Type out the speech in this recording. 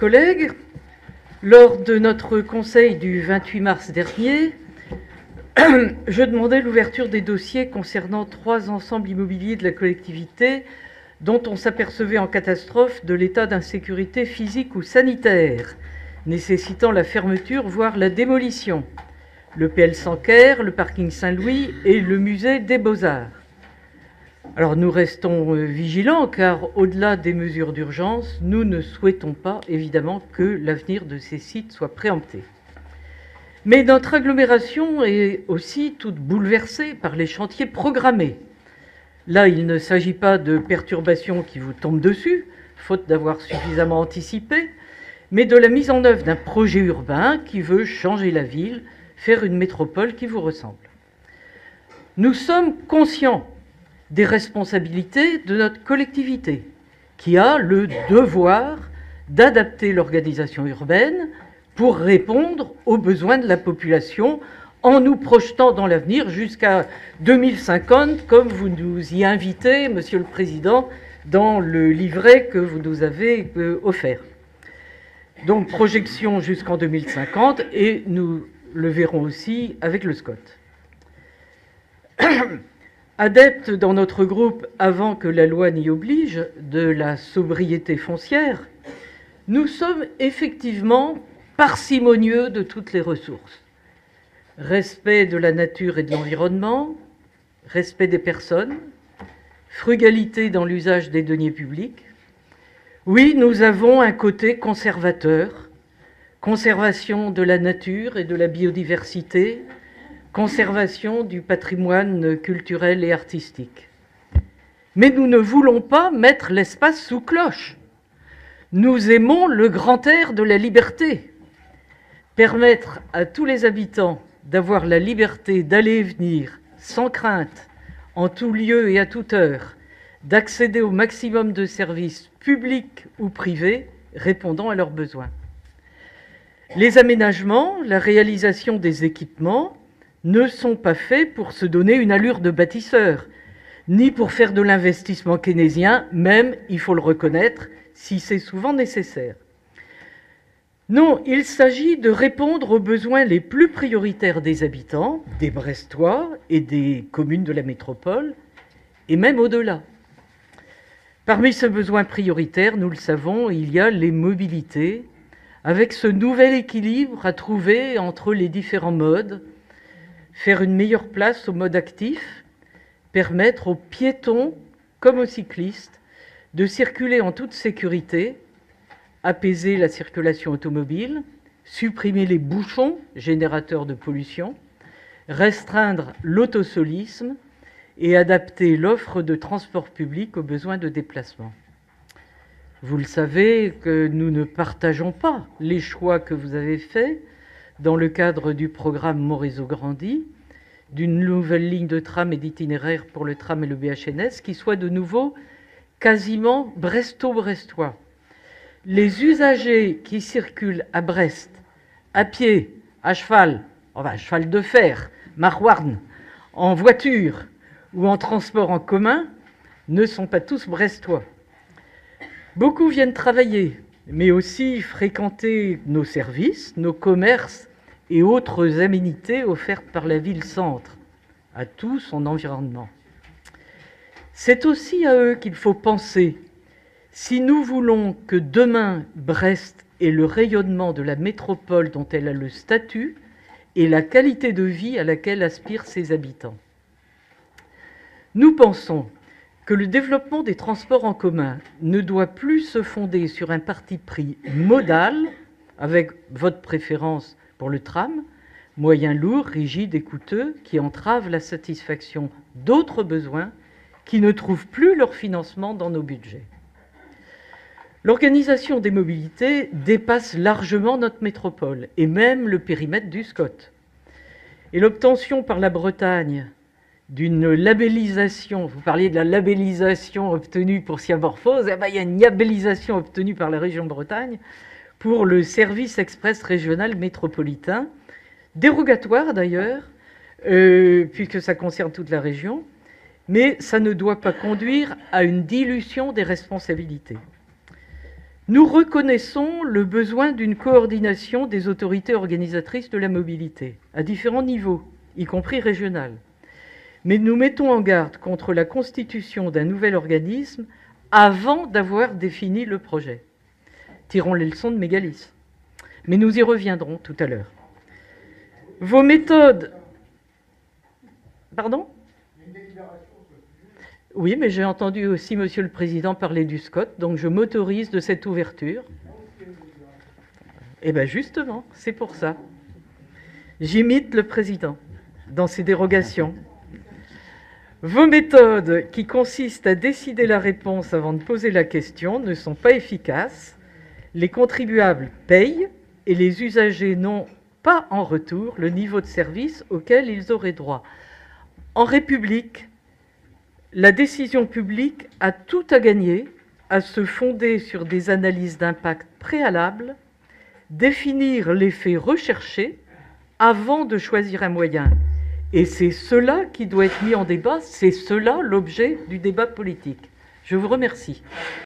collègues, lors de notre conseil du 28 mars dernier, je demandais l'ouverture des dossiers concernant 3 ensembles immobiliers de la collectivité dont on s'apercevait en catastrophe de l'état d'insécurité physique ou sanitaire, nécessitant la fermeture, voire la démolition. Le PL Sanquer, le parking Saint-Louis et le musée des Beaux-Arts. Alors nous restons vigilants car au-delà des mesures d'urgence, nous ne souhaitons pas évidemment que l'avenir de ces sites soit préempté. Mais notre agglomération est aussi toute bouleversée par les chantiers programmés. Là, il ne s'agit pas de perturbations qui vous tombent dessus, faute d'avoir suffisamment anticipé, mais de la mise en œuvre d'un projet urbain qui veut changer la ville, faire une métropole qui vous ressemble. Nous sommes conscients des responsabilités de notre collectivité, qui a le devoir d'adapter l'organisation urbaine pour répondre aux besoins de la population en nous projetant dans l'avenir jusqu'à 2050, comme vous nous y invitez, Monsieur le Président, dans le livret que vous nous avez offert. Donc, projection jusqu'en 2050, et nous le verrons aussi avec le SCOT. Adepte dans notre groupe, avant que la loi n'y oblige, de la sobriété foncière, nous sommes effectivement parcimonieux de toutes les ressources. Respect de la nature et de l'environnement, respect des personnes, frugalité dans l'usage des deniers publics. Oui, nous avons un côté conservateur, conservation de la nature et de la biodiversité, conservation du patrimoine culturel et artistique. Mais nous ne voulons pas mettre l'espace sous cloche. Nous aimons le grand air de la liberté. Permettre à tous les habitants d'avoir la liberté d'aller et venir sans crainte, en tout lieu et à toute heure, d'accéder au maximum de services publics ou privés répondant à leurs besoins. Les aménagements, la réalisation des équipements ne sont pas faits pour se donner une allure de bâtisseur, ni pour faire de l'investissement keynésien, même, il faut le reconnaître, si c'est souvent nécessaire. Non, il s'agit de répondre aux besoins les plus prioritaires des habitants, des Brestois et des communes de la métropole, et même au-delà. Parmi ces besoins prioritaires, nous le savons, il y a les mobilités, avec ce nouvel équilibre à trouver entre les différents modes, faire une meilleure place au mode actif, permettre aux piétons comme aux cyclistes de circuler en toute sécurité, apaiser la circulation automobile, supprimer les bouchons générateurs de pollution, restreindre l'autosolisme et adapter l'offre de transport public aux besoins de déplacement. Vous le savez que nous ne partageons pas les choix que vous avez faits dans le cadre du programme Mon Réseau Grandit, d'une nouvelle ligne de tram et d'itinéraire pour le tram et le BHNS qui soit de nouveau quasiment bresto-brestois. Les usagers qui circulent à Brest, à pied, à cheval, enfin cheval de fer, marouarne, en voiture ou en transport en commun, ne sont pas tous brestois. Beaucoup viennent travailler, mais aussi fréquenter nos services, nos commerces et autres aménités offertes par la ville-centre, à tout son environnement. C'est aussi à eux qu'il faut penser. Si nous voulons que demain, Brest ait le rayonnement de la métropole dont elle a le statut et la qualité de vie à laquelle aspirent ses habitants. Nous pensons que le développement des transports en commun ne doit plus se fonder sur un parti pris modal, avec votre préférence pour le tram, moyen lourd, rigide et coûteux, qui entrave la satisfaction d'autres besoins qui ne trouvent plus leur financement dans nos budgets. L'organisation des mobilités dépasse largement notre métropole et même le périmètre du SCOT. Et l'obtention par la Bretagne d'une labellisation, vous parliez de la labellisation obtenue pour Siamorphose, eh bien, il y a une labellisation obtenue par la région Bretagne pour le service express régional métropolitain, dérogatoire d'ailleurs, puisque ça concerne toute la région, mais ça ne doit pas conduire à une dilution des responsabilités. Nous reconnaissons le besoin d'une coordination des autorités organisatrices de la mobilité, à différents niveaux, y compris régional. Mais nous mettons en garde contre la constitution d'un nouvel organisme avant d'avoir défini le projet. Tirons les leçons de Mégalithe. Mais nous y reviendrons tout à l'heure. Vos méthodes... Pardon ? Oui, mais j'ai entendu aussi Monsieur le Président parler du SCOT, donc je m'autorise de cette ouverture. Eh bien justement, c'est pour ça. J'imite le Président dans ses dérogations. Vos méthodes, qui consistent à décider la réponse avant de poser la question, ne sont pas efficaces. Les contribuables payent et les usagers n'ont pas en retour le niveau de service auquel ils auraient droit. En République, la décision publique a tout à gagner à se fonder sur des analyses d'impact préalables, définir l'effet recherché avant de choisir un moyen. Et c'est cela qui doit être mis en débat, c'est cela l'objet du débat politique. Je vous remercie.